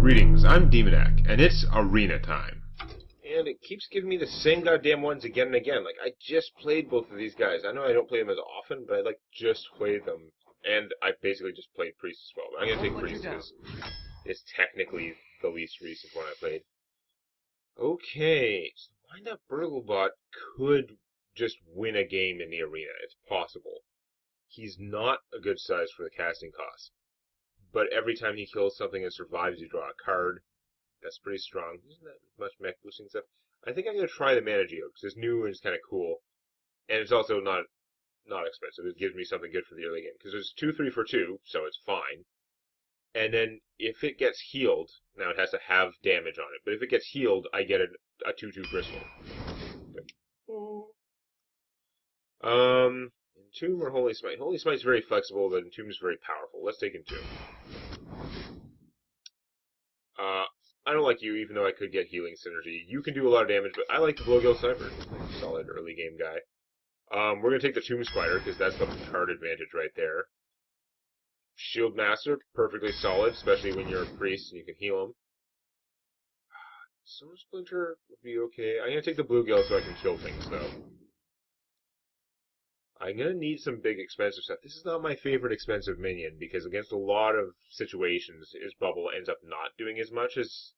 Greetings, I'm Demonac, and it's arena time. And it keeps giving me the same goddamn ones again and again. Like, I just played both of these guys. I know I don't play them as often, but I, just played them. And I basically just played Priest as well. But I'm gonna take Priest because it's technically the least recent one I played. Okay, so Wind Up Burglebot could just win a game in the arena. It's possible. He's not a good size for the casting cost. But every time he kills something and survives, you draw a card. That's pretty strong. Isn't that much mech boosting stuff? I think I'm going to try the Mana Geode, because it's new and it's kind of cool. And it's also not expensive. It gives me something good for the early game. Because it's 2-3 for 2, so it's fine. And then if it gets healed, now it has to have damage on it, but if it gets healed, I get a 2-2 Bristle. Entomb or Holy Smite? Holy Smite's very flexible, but Entomb is very powerful. Let's take Entomb. I don't like you, even though I could get healing synergy. You can do a lot of damage, but I like the Blowgill Sniper. Solid early game guy. We're gonna take the Tomb Spider, because that's the card advantage right there. Shield Master, perfectly solid, especially when you're a priest and you can heal him. Soul Splinter would be okay. I'm gonna take the Bluegill so I can kill things, though. I'm gonna need some big expensive stuff. This is not my favorite expensive minion, because against a lot of situations, his bubble ends up not doing as much as,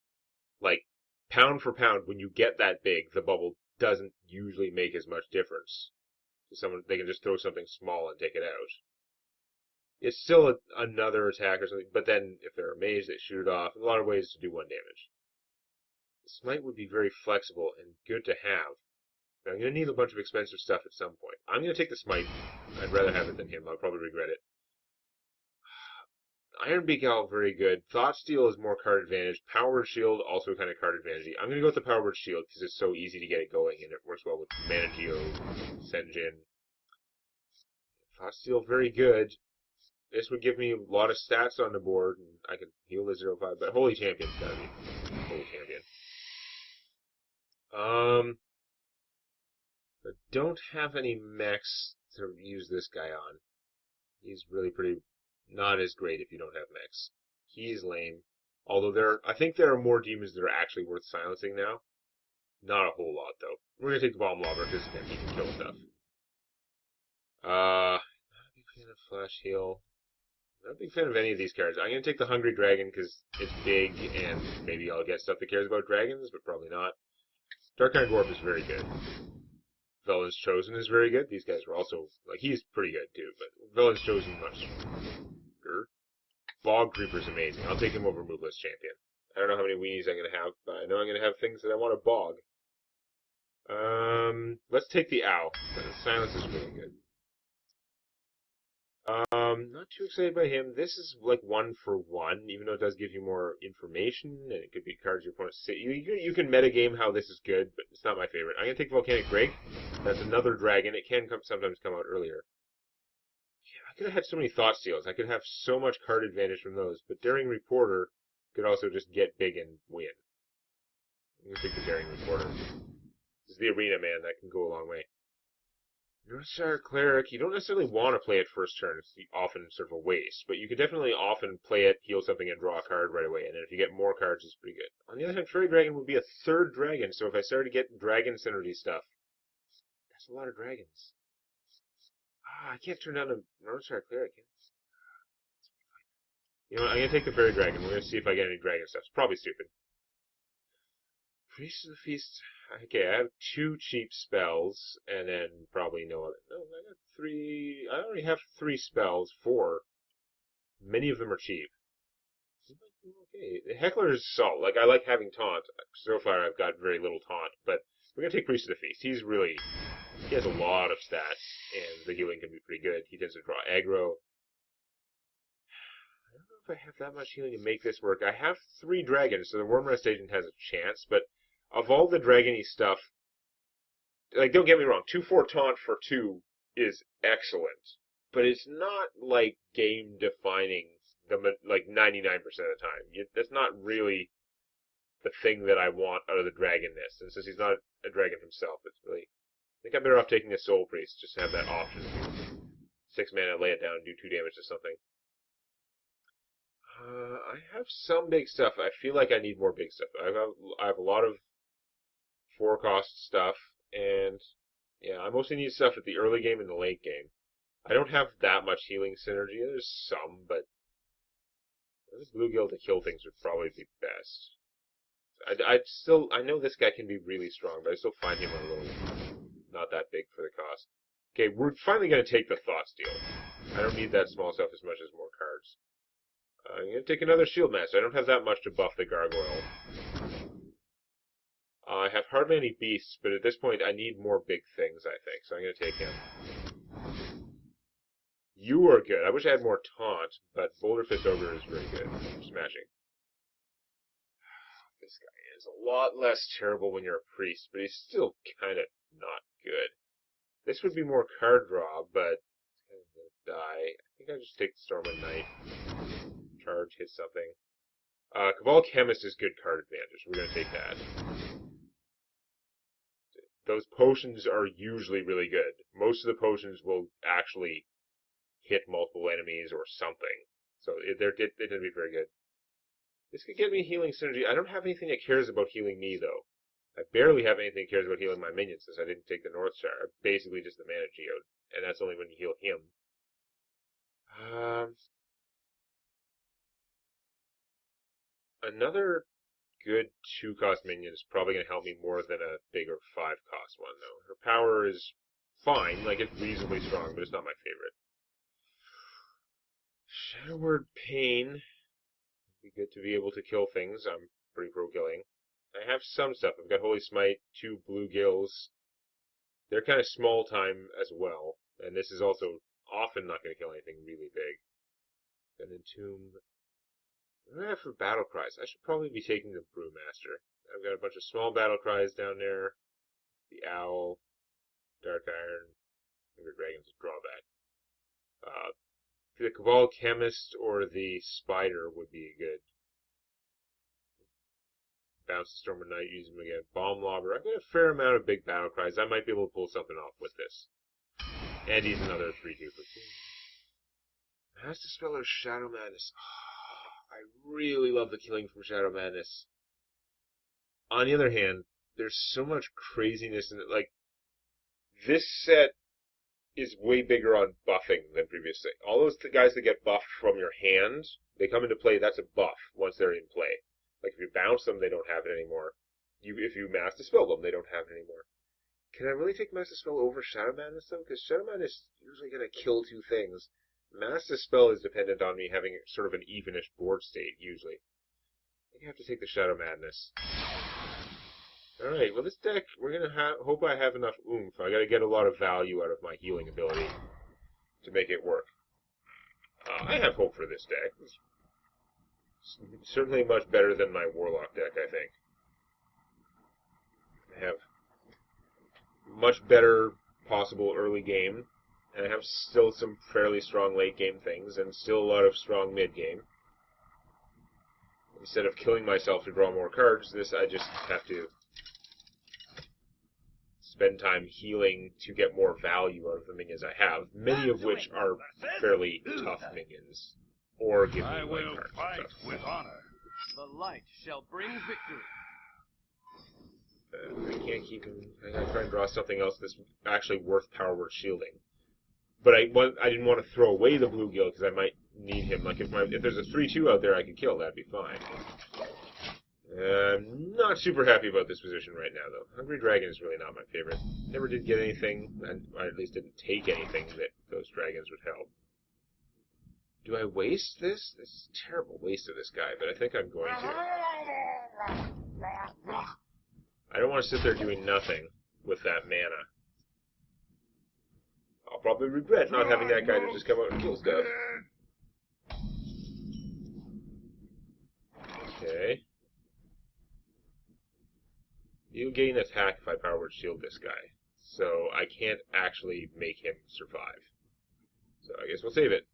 like, pound for pound, when you get that big, the bubble doesn't usually make as much difference. They can just throw something small and take it out. It's still another attack or something, but then if they're a mage, they shoot it off. There's a lot of ways to do one damage. The Smite would be very flexible and good to have. Now, I'm going to need a bunch of expensive stuff at some point. I'm going to take the Smite. I'd rather have it than him. I'll probably regret it. Ironbeak Owl, very good. Thoughtsteal is more card advantage. Powered Shield, also kind of card advantage. I'm going to go with the Powered Shield because it's so easy to get it going, and it works well with Mana Geode, Senjin. Thoughtsteal, very good. This would give me a lot of stats on the board, and I could heal the 0-5, but Holy Champion's gotta be Holy Champion. I don't have any mechs to use this guy on. He's really not as great if you don't have mechs. He's lame. Although I think there are more demons that are actually worth silencing now. Not a whole lot, though. We're gonna take the Bomb Lobber, because again, he can kill stuff. Not a big fan of Flash Heal. Not a big fan of any of these cards. I'm going to take the Hungry Dragon because it's big, and maybe I'll get stuff that cares about dragons, but probably not. Dark-Eyed Dwarf is very good. Velen's Chosen is very good. These guys were also, he's pretty good too, but Velen's Chosen much better. Bog Creeper's amazing. I'll take him over Moveless Champion. I don't know how many weenies I'm going to have, but I know I'm going to have things that I want to bog. Let's take the Owl. Silence is really good. Not too excited by him. This is like 1-for-1, even though it does give you more information, and it could be cards your opponent say. You can metagame how this is good, but it's not my favorite. I'm gonna take Volcanic Drake. That's another dragon. It can sometimes come out earlier. Yeah, I could have had so many Thought Steals. I could have so much card advantage from those, but Daring Reporter could also just get big and win. I'm gonna take the Daring Reporter. This is the arena, man. That can go a long way. Northshire Cleric, you don't necessarily want to play it first turn. It's often sort of a waste, but you could definitely often play it, heal something, and draw a card right away. And then if you get more cards, it's pretty good. On the other hand, Fairy Dragon would be a third dragon, so if I started to get dragon synergy stuff, that's a lot of dragons. I can't turn down a Northshire Cleric. You know what, I'm going to take the Fairy Dragon. We're going to see if I get any dragon stuff. It's probably stupid. Priest of the Feast. Okay, I have 2 cheap spells, and then probably no other. No, I got 3. I already have 3 spells. 4. Many of them are cheap. Okay, the Heckler is solid. I like having taunt. So far, I've got very little taunt, but we're gonna take Priest of the Feast. He has a lot of stats, and the healing can be pretty good. He tends to draw aggro. I don't know if I have that much healing to make this work. I have 3 dragons, so the Wormrest Agent has a chance, but of all the dragony stuff, don't get me wrong, 2-4 taunt for 2 is excellent, but it's not, game-defining, 99% of the time. That's not really the thing that I want out of the dragonness, and since he's not a dragon himself, it's really... I think I'm better off taking a Soul Priest, just to have that option. 6 mana, lay it down, do 2 damage to something. I have some big stuff. I feel like I need more big stuff. I have a lot of 4-cost stuff, and yeah, I mostly need stuff at the early game and the late game. I don't have that much healing synergy. There's some, but this bluegill to kill things would probably be best. I know this guy can be really strong, but I still find him a little not that big for the cost. Okay, we're finally going to take the Thought Steal. I don't need that small stuff as much as more cards. I'm going to take another Shield Master. I don't have that much to buff the Gargoyle. I have hardly any beasts, but at this point I need more big things, I think, so I'm going to take him. You are good. I wish I had more taunt, but Boulder Fist Ogre is really good for smashing. This guy is a lot less terrible when you're a priest, but he's still kind of not good. This would be more card draw, but I'm going to die. I think I'll just take the Stormwind Knight. Charge, hit something. Cabal Chemist is good card advantage. We're going to take that. Those potions are usually really good. Most of the potions will actually hit multiple enemies or something. So they tend to be very good. This could get me healing synergy. I don't have anything that cares about healing me, though. I barely have anything that cares about healing my minions since I didn't take the North Star. Basically just the Mana Geode, and that's only when you heal him. Another good 2-cost minion is probably going to help me more than a bigger 5-cost one, though. Her power is fine, like it's reasonably strong, but it's not my favorite. Shadow Word Pain would be good to be able to kill things. I'm pretty pro-killing. I have some stuff. I've got Holy Smite, 2 Bluegills. They're kind of small time as well, and this is also often not going to kill anything really big. An Entomb. What do I have for battle cries? I should probably be taking the Brewmaster. I've got a bunch of small battle cries down there. The Owl, Dark Iron, Hungry Dragon's a drawback. The Cabal Chemist or the Spider would be good. Bounce the Storm of Night, use them again. Bomb Lobber. I've got a fair amount of big battle cries. I might be able to pull something off with this. And he's another 3-2 for 2. Master Speller Shadow Madness. I really love the killing from Shadow Madness. On the other hand, there's so much craziness in it. Like, this set is way bigger on buffing than previous set. All those guys that get buffed from your hand, they come into play, that's a buff once they're in play. Like, if you bounce them, they don't have it anymore. If you Master Spell them, they don't have it anymore. Can I really take Master Spell over Shadow Madness, though? Because Shadow Madness is usually going to kill 2 things. Master Spell is dependent on me having sort of an evenish board state, usually. I think I have to take the Shadow Madness. Alright, well this deck, we're going to hope I have enough oomph. I got to get a lot of value out of my healing ability to make it work. I have hope for this deck. It's certainly much better than my Warlock deck, I think. I have much better possible early game. And I have still some fairly strong late game things, and still a lot of strong mid game. Instead of killing myself to draw more cards, I just have to spend time healing to get more value out of the minions I have, many of which are fairly tough minions, or give me I will cards. fight with honor. The light shall bring victory. I can't keep him. I gotta try and draw something else that's actually worth power word shielding. But I didn't want to throw away the bluegill because I might need him. Like if there's a 3-2 out there I could kill, that'd be fine. I'm not super happy about this position right now, though. Hungry Dragon is really not my favorite. Never did get anything, and I at least didn't take anything that those dragons would help. Do I waste this? This is a terrible waste of this guy, but I think I'm going to. I don't want to sit there doing nothing with that mana. I'll probably regret not having that guy to just come out and kill stuff. Okay. You'll gain attack if I power word shield this guy. So I can't actually make him survive. So I guess we'll save it.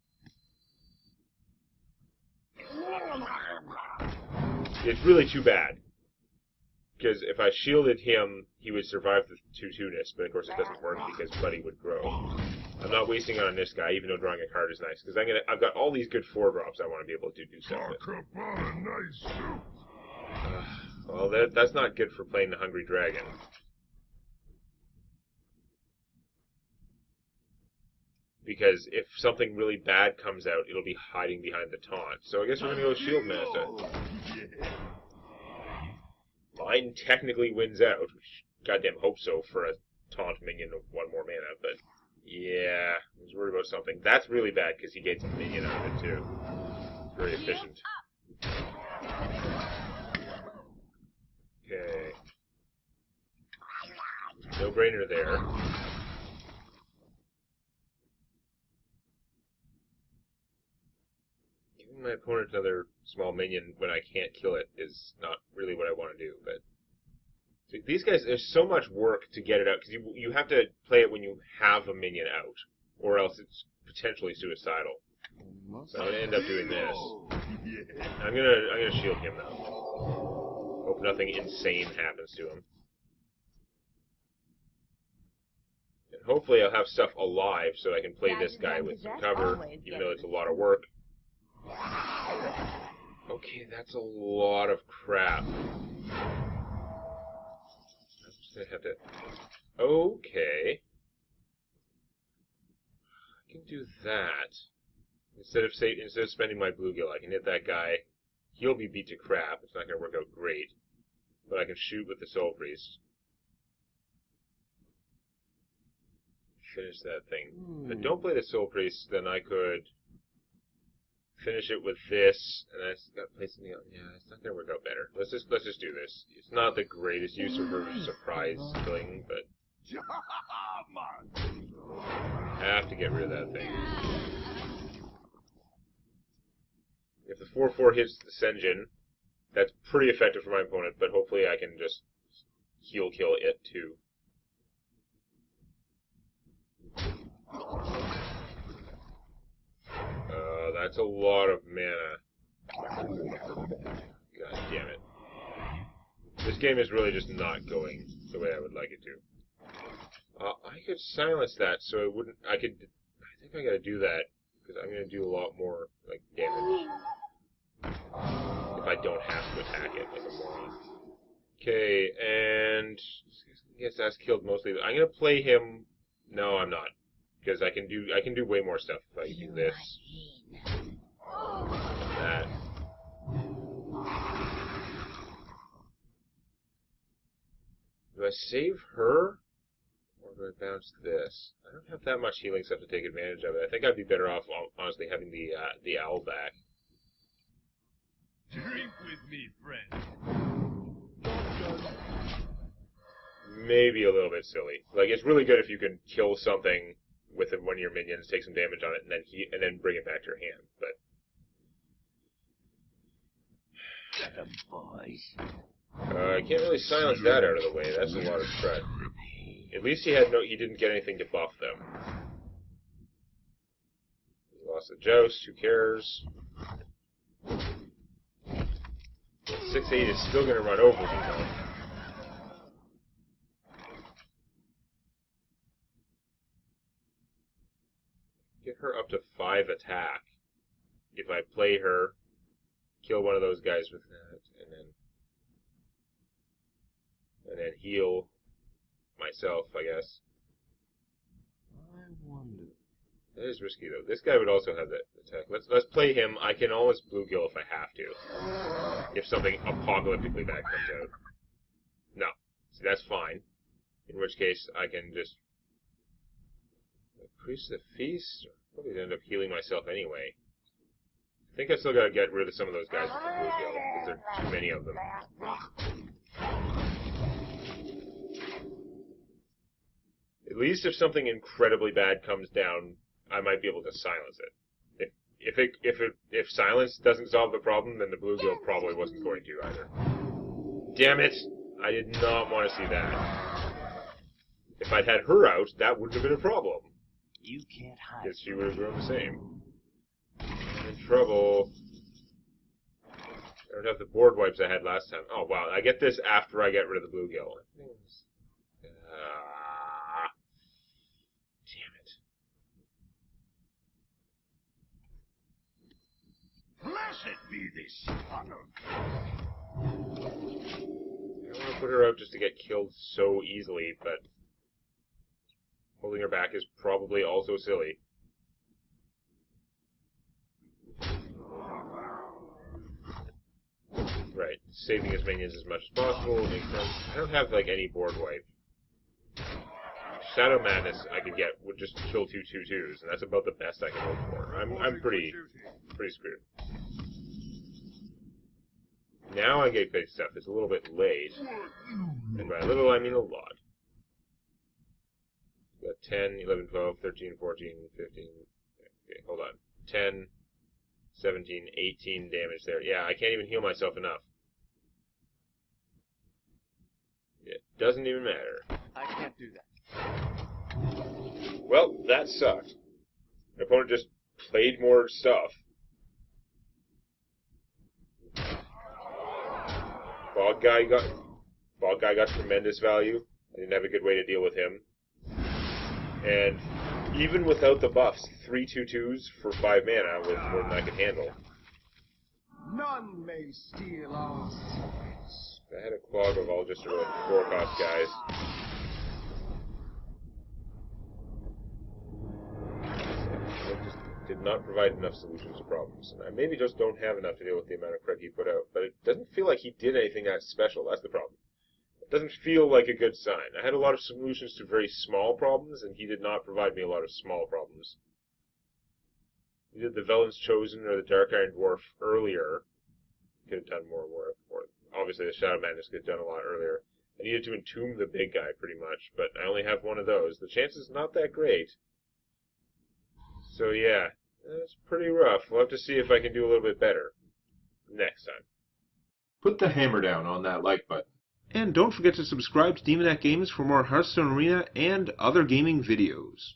It's really too bad. Because if I shielded him, he would survive the 2-2-ness, but of course it doesn't work because Buddy would grow. I'm not wasting it on this guy, even though drawing a card is nice, because I've got all these good 4-drops I want to be able to do stuff with. Well, that's not good for playing the Hungry Dragon. Because if something really bad comes out, it'll be hiding behind the taunt. So I guess we're going to go Shield Master. Mine technically wins out, which goddamn hope so for a taunt minion of 1 more mana, but yeah, I was worried about something. That's really bad because he gets a minion out of it too. It's very efficient. Okay. No brainer there. Giving my opponent another small minion when I can't kill it is not really what I want to do, but these guys, there's so much work to get it out, because you have to play it when you have a minion out, or else it's potentially suicidal. So I'm going to end up doing this. I'm gonna shield him, though. Hope nothing insane happens to him. And hopefully I'll have stuff alive so I can play this guy with some cover, even though it's a lot of work. Okay, that's a lot of crap. I have to... Okay. I can do that. Instead of spending my bluegill, I can hit that guy. He'll be beat to crap. It's not going to work out great. But I can shoot with the Soul Priest. Finish that thing. If I don't play the Soul Priest, then I could finish it with this, and I got to play something else. Yeah, it's not going to work out better. Let's just do this. It's not the greatest use of her surprise thing, but I have to get rid of that thing. If the 4/4 hits the Senjin, that's pretty effective for my opponent, but hopefully I can just heal kill it too. That's a lot of mana. God damn it. This game is really just not going the way I would like it to. I could silence that so it wouldn't... I think I gotta do that, because I'm gonna do a lot more, like, damage. If I don't have to attack it like a moron. Okay, and... I guess that's killed mostly. I'm gonna play him... No, I'm not. Because I can do way more stuff if I do this. That. Do I save her? Or do I bounce this? I don't have that much healing stuff to take advantage of it. I think I'd be better off, honestly, having the owl back. Drink with me, friend. Maybe a little bit silly. Like, it's really good if you can kill something with one of your minions, take some damage on it, and then bring it back to your hand. But I can't really silence that out of the way. That's a lot of strut. At least he didn't get anything to buff them. He lost the joust. Who cares? 6/8 is still going to run over me though. Get her up to 5 attack. If I play her, kill one of those guys with that, and then heal myself, I guess. I wonder. That is risky though. This guy would also have that attack. Let's play him. I can always bluegill if I have to. If something apocalyptically bad comes out. No. See, that's fine. In which case I can just increase the feast. Probably end up healing myself anyway. I think I still gotta get rid of some of those guys with the bluegill, because there are too many of them. At least if something incredibly bad comes down, I might be able to silence it. If silence doesn't solve the problem, then the bluegill probably wasn't going to either. Damn it! I did not want to see that. If I'd had her out, that wouldn't have been a problem. You can't hide. Because she would have grown the same. I'm in trouble. I don't have the board wipes I had last time. Oh wow, I get this after I get rid of the bluegill. Damn it. Set me this honor. I don't want to put her out just to get killed so easily, but holding her back is probably also silly. Right, saving his minions as much as possible makes sense. I don't have, like, any board wipe. Shadow Madness I could get would just kill 2 2/2s, and that's about the best I can hope for. I'm pretty screwed. Now I get big stuff. It's a little bit late, and by a little I mean a lot. Got 10, 11, 12, 13, 14, 15. Okay, hold on. 10, 17, 18 damage there. Yeah, I can't even heal myself enough. It doesn't even matter. I can't do that. Well, that sucked. My opponent just played more stuff. Fog guy got tremendous value. I didn't have a good way to deal with him. And even without the buffs, 3 2/2s for 5 mana was more than I could handle. None may steal our souls. I had a clog of all just 4-cost guys. It just did not provide enough solutions to problems. And I maybe just don't have enough to deal with the amount of cred he put out. But it doesn't feel like he did anything that special. That's the problem. It doesn't feel like a good sign. I had a lot of solutions to very small problems, and he did not provide me a lot of small problems. He did the Velen's Chosen or the Dark Iron Dwarf earlier. Could have done more work. Or obviously the Shadow Madness could have done a lot earlier. I needed to entomb the big guy pretty much, but I only have one of those. The chance is not that great. So yeah, it's pretty rough. We'll have to see if I can do a little bit better next time. Put the hammer down on that like button. And don't forget to subscribe to Demonet Games for more Hearthstone Arena and other gaming videos.